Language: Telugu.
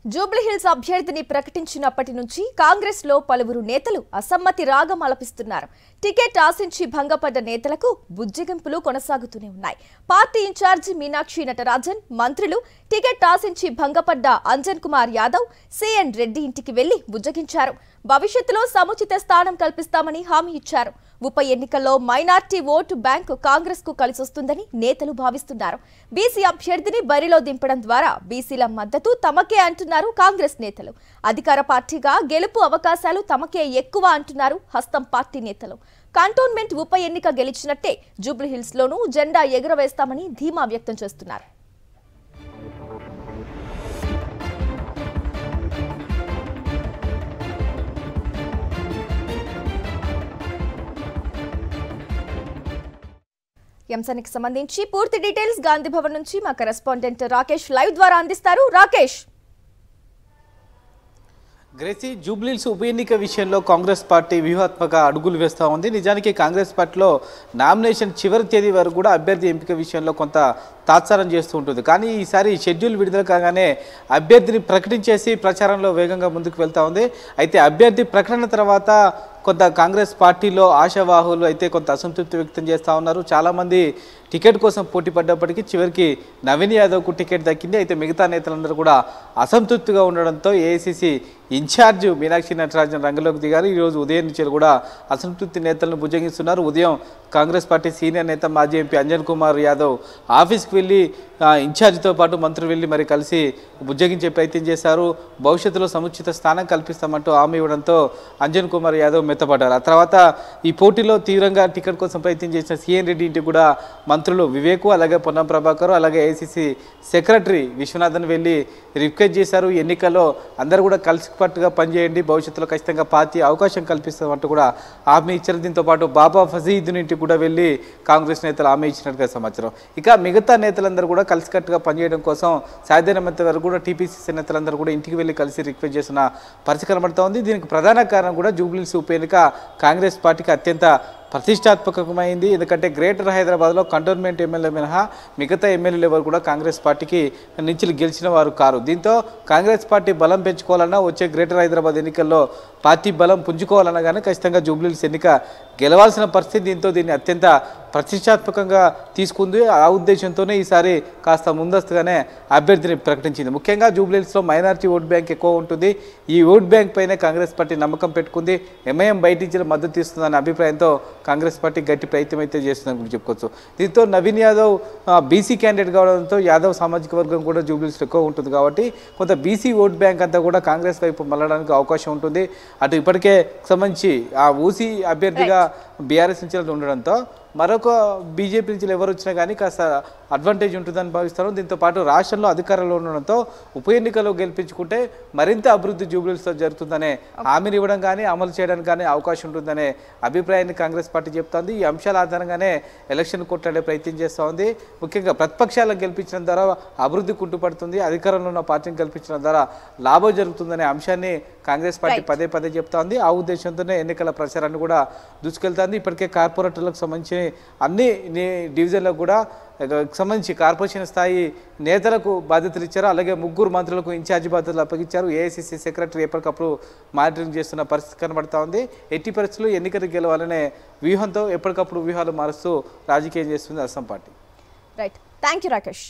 జూబ్లీహిల్స్ అభ్యర్థిని ప్రకటించినప్పటి నుంచి కాంగ్రెస్ లో పలువురు నేతలు అసమ్మతి రాగం ఆలపిస్తున్నారు. టికెట్ ఆశించి భంగపడ్డ నేతలకు బుజ్జగింపులు కొనసాగుతూనే ఉన్నాయి. పార్టీ ఇన్ఛార్జి మీనాక్షి నటరాజన్, మంత్రులు టికెట్ ఆశించి భంగపడ్డ అంజన్ కుమార్ యాదవ్, సిఎన్ రెడ్డి ఇంటికి వెళ్లి బుజ్జగించారు. భవిష్యత్తులో సముచిత స్థానం కల్పిస్తామని హామీ ఇచ్చారు. ఉప ఎన్నికల్లో మైనార్టీ ఓటు బ్యాంకు కాంగ్రెస్ కు కలిసొస్తుందని నేతలు భావిస్తున్నారు. బీసీ అభ్యర్థిని బరిలో దింపడం ద్వారా బీసీల మద్దతు తమకే అంటున్నారు కాంగ్రెస్ నేతలు. అధికార పార్టీగా గెలుపు అవకాశాలు తమకే ఎక్కువ అంటున్నారు హస్తం పార్టీ నేతలు. కంటోన్మెంట్ ఉప ఎన్నిక గెలిచినట్టే జూబ్లీహిల్స్ లోనూ జెండా ఎగురవేస్తామని ధీమా వ్యక్తం చేస్తున్నారు. అంశానికి సంబంధించి పూర్తి డీటెయిల్స్ గాంధీ భవన్ నుంచి మా కరెస్పాండెంట్ రాకేష్ లైవ్ ద్వారా అందిస్తారు. రాకేష్, గ్రేసీ, జూబ్లీహిల్స్ ఉప ఎన్నిక విషయంలో కాంగ్రెస్ పార్టీ వ్యూహాత్మక అడుగులు వేస్తూ ఉంది. నిజానికి కాంగ్రెస్ పార్టీలో నామినేషన్ చివరి తేదీ వరకు కూడా అభ్యర్థి ఎంపిక విషయంలో కొంత తాత్సారం చేస్తూ ఉంటుంది. కానీ ఈసారి షెడ్యూల్ విడుదల కాగానే అభ్యర్థిని ప్రకటించేసి ప్రచారంలో వేగంగా ముందుకు వెళ్తూ ఉంది. అయితే అభ్యర్థి ప్రకటన తర్వాత కొంత కాంగ్రెస్ పార్టీలో ఆశావాహులు అయితే కొంత అసంతృప్తి వ్యక్తం చేస్తూ ఉన్నారు. చాలామంది టికెట్ కోసం పోటీ పడ్డప్పటికీ చివరికి నవీన్ యాదవ్కు టికెట్ దక్కింది. అయితే మిగతా నేతలందరూ కూడా అసంతృప్తిగా ఉండడంతో ఏఐసిసి ఇన్ఛార్జ్ మీనాక్షి నటరాజన్ రంగంలోకి దిగారు. ఈరోజు ఉదయం నుంచి కూడా అసంతృప్తి నేతలను బుజ్జగిస్తున్నారు. ఉదయం కాంగ్రెస్ పార్టీ సీనియర్ నేత మాజీ ఎంపీ అంజన్ కుమార్ యాదవ్ ఆఫీస్కి వెళ్ళి ఇన్ఛార్జితో పాటు మంత్రులు వెళ్ళి మరి కలిసి బుజ్జగించే ప్రయత్నం చేశారు. భవిష్యత్తులో సముచిత స్థానం కల్పిస్తామంటూ హామీ ఇవ్వడంతో అంజన్ కుమార్ యాదవ్ మెత్తపడ్డారు. ఆ తర్వాత ఈ పోటీలో తీవ్రంగా టికెట్ కోసం ప్రయత్నం చేసిన సిఎన్ రెడ్డి ఇంటికి కూడా మంత్రులు వివేకు, అలాగే పొన్నం ప్రభాకర్, అలాగే ఏఐసిసి సెక్రటరీ విశ్వనాథన్ వెళ్ళి రిక్వెస్ట్ చేశారు. ఎన్నికల్లో అందరూ కూడా కలిసికట్టుగా పనిచేయండి, భవిష్యత్తులో ఖచ్చితంగా పార్టీ అవకాశం కల్పిస్తామంటూ కూడా హామీ ఇచ్చారు. దీంతో పాటు బాబా ఫజీద్ ఇంటికి కూడా వెళ్ళి కాంగ్రెస్ నేతలు హామీ ఇచ్చినట్టుగా సమాచారం. ఇక మిగతా నేతలందరూ కూడా కలిసికట్టుగా పనిచేయడం కోసం సాధ్యమైనంత వరకు కూడా టీపీసీసీ నేతలందరూ కూడా ఇంటికి వెళ్ళి కలిసి రిక్వెస్ట్ చేసిన పరిస్థితి కనబడుతూ ఉంది. దీనికి ప్రధాన కారణం కూడా జూబ్లీహిల్స్ ఉప ఎన్నిక కాంగ్రెస్ పార్టీకి అత్యంత ప్రతిష్టాత్మకమైంది. ఎందుకంటే గ్రేటర్ హైదరాబాద్లో కంటోన్మెంట్ ఎమ్మెల్యే మినహా మిగతా ఎమ్మెల్యేలు ఎవరు కూడా కాంగ్రెస్ పార్టీకి నుంచి గెలిచిన వారు కారు. దీంతో కాంగ్రెస్ పార్టీ బలం పెంచుకోవాలన్నా, వచ్చే గ్రేటర్ హైదరాబాద్ ఎన్నికల్లో పార్టీ బలం పుంజుకోవాలన్నా కానీ ఖచ్చితంగా జూబ్లీహిల్స్ ఎన్నిక గెలవాల్సిన పరిస్థితి. దీంతో దీన్ని అత్యంత ప్రతిష్టాత్మకంగా తీసుకుంది. ఆ ఉద్దేశంతోనే ఈసారి కాస్త ముందస్తుగానే అభ్యర్థిని ప్రకటించింది. ముఖ్యంగా జూబ్లీహిల్స్లో మైనారిటీ ఓట్ బ్యాంక్ ఎక్కువ ఉంటుంది. ఈ ఓట్ బ్యాంక్ పైనే కాంగ్రెస్ పార్టీ నమ్మకం పెట్టుకుంది. ఎంఐఎం బయట నుంచి మద్దతు ఇస్తుందనే అభిప్రాయంతో కాంగ్రెస్ పార్టీ గట్టి ప్రయత్నం అయితే చేస్తుందని చెప్పుకోవచ్చు. దీంతో నవీన్ యాదవ్ బీసీ క్యాండిడేట్ కావడంతో యాదవ్ సామాజిక వర్గం కూడా జూబ్లీహిల్స్లో ఎక్కువ ఉంటుంది. కాబట్టి కొంత బీసీ ఓట్ బ్యాంక్ అంతా కూడా కాంగ్రెస్ వైపు మళ్ళడానికి అవకాశం ఉంటుంది. అటు ఇప్పటికే సంబంధించి ఆ ఊసీ అభ్యర్థిగా బీఆర్ఎస్ నుంచి ఉండడంతో మరొక బీజేపీ నుంచి ఎవరు వచ్చినా కానీ కాస్త అడ్వాంటేజ్ ఉంటుందని భావిస్తారు. దీంతో పాటు రాష్ట్రంలో అధికారంలో ఉండడంతో ఉప ఎన్నికల్లో గెలిపించుకుంటే మరింత అభివృద్ధి జూబ్లీహిల్స్లో జరుగుతుందనే హామీని ఇవ్వడం కానీ అమలు చేయడానికి కానీ అవకాశం ఉంటుందనే అభిప్రాయాన్ని కాంగ్రెస్ పార్టీ చెప్తోంది. ఈ అంశాల ఆధారంగానే ఎలక్షన్ కొట్లాడే ప్రయత్నం చేస్తూ ఉంది. ముఖ్యంగా ప్రతిపక్షాలను గెలిపించడం ద్వారా అభివృద్ధి కుంటుపడుతుంది, అధికారంలో ఉన్న పార్టీని గెలిపించడం ద్వారా లాభం జరుగుతుందనే అంశాన్ని కాంగ్రెస్ పార్టీ పదే పదే చెప్తోంది. ఆ ఉద్దేశంతోనే ఎన్నికల ప్రచారాన్ని కూడా దూసుకెళ్తోంది. ఇప్పటికే కార్పొరేటర్లకు సంబంధించి అన్ని డివిజన్లకు కూడా సంబంధించి కార్పొరేషన్ స్థాయి నేతలకు బాధ్యతలు ఇచ్చారు. అలాగే 3 మంత్రులకు ఇన్ఛార్జి బాధ్యతలు అప్పగించారు. ఏఐసిసి సెక్రటరీ ఎప్పటికప్పుడు మానిటరింగ్ చేస్తున్న పరిస్థితి కనబడతా ఉంది. ఎట్టి పరిస్థితుల్లో ఎన్నికలు గెలవాలనే వ్యూహంతో ఎప్పటికప్పుడు వ్యూహాలు మారుస్తూ రాజకీయం చేస్తుంది Assam party. Right, thank you Rakesh.